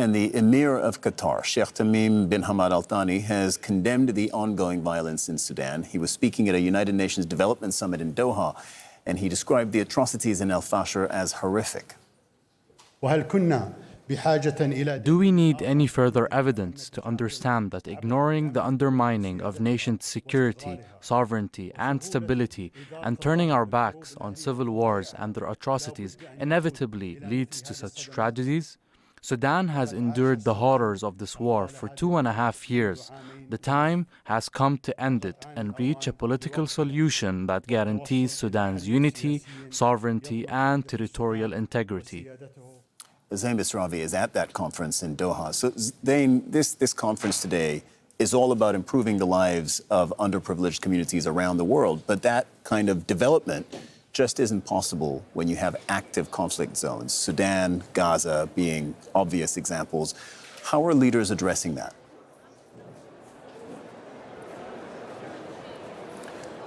And the Emir of Qatar, Sheikh Tamim bin Hamad Al Thani, has condemned the ongoing violence in Sudan. He was speaking at a United Nations Development Summit in Doha, and he described the atrocities in el-Fasher as horrific. Do we need any further evidence to understand that ignoring the undermining of nations' security, sovereignty, and stability, and turning our backs on civil wars and their atrocities inevitably leads to such tragedies? Sudan has endured the horrors of this war for 2.5 years. The time has come to end it and reach a political solution that guarantees Sudan's unity, sovereignty, and territorial integrity. Zein Basravi is at that conference in Doha. So, Zein, this conference today is all about improving the lives of underprivileged communities around the world, but that kind of development just isn't possible when you have active conflict zones, Sudan, Gaza being obvious examples. How are leaders addressing that?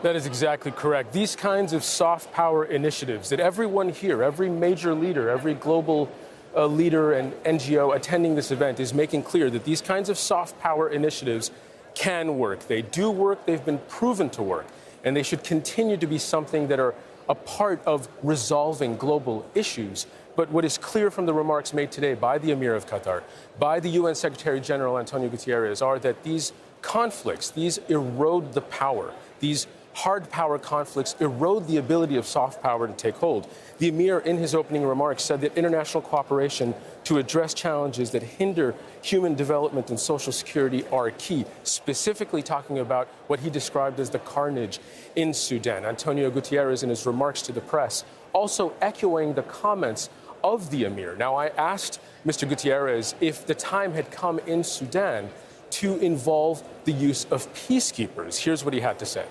That is exactly correct. These kinds of soft power initiatives that everyone here, every major leader, every global leader and NGO attending this event is making clear that these kinds of soft power initiatives can work. They do work, they've been proven to work, and they should continue to be something that are a part of resolving global issues. But what is clear from the remarks made today by the Emir of Qatar, by the UN Secretary General Antonio Guterres, are that these conflicts, these erode the power. These hard power conflicts erode the ability of soft power to take hold. The Emir, in his opening remarks, said that international cooperation to address challenges that hinder human development and social security are key, specifically talking about what he described as the carnage in Sudan. Antonio Guterres, in his remarks to the press, also echoing the comments of the Emir. Now, I asked Mr. Guterres if the time had come in Sudan to involve the use of peacekeepers. Here's what he had to say.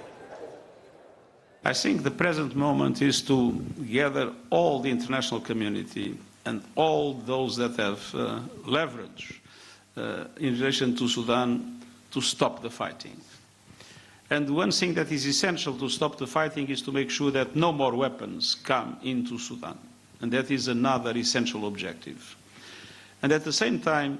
I think the present moment is to gather all the international community and all those that have leverage in relation to Sudan to stop the fighting. And one thing that is essential to stop the fighting is to make sure that no more weapons come into Sudan. And that is another essential objective. And at the same time,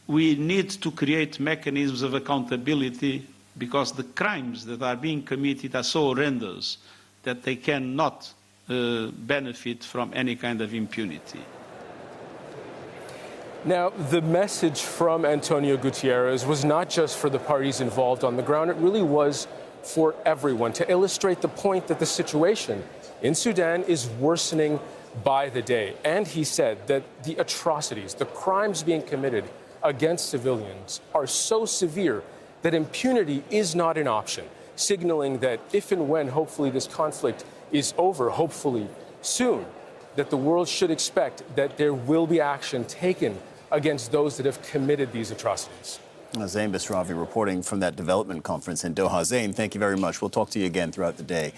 we need to create mechanisms of accountability, because the crimes that are being committed are so horrendous that they cannot benefit from any kind of impunity. Now, the message from Antonio Guterres was not just for the parties involved on the ground, it really was for everyone, to illustrate the point that the situation in Sudan is worsening by the day. And he said that the atrocities, the crimes being committed against civilians are so severe that impunity is not an option, signaling that if and when, hopefully, this conflict is over, hopefully soon, that the world should expect that there will be action taken against those that have committed these atrocities. Zein Basravi reporting from that development conference in Doha. Zein, thank you very much. We'll talk to you again throughout the day.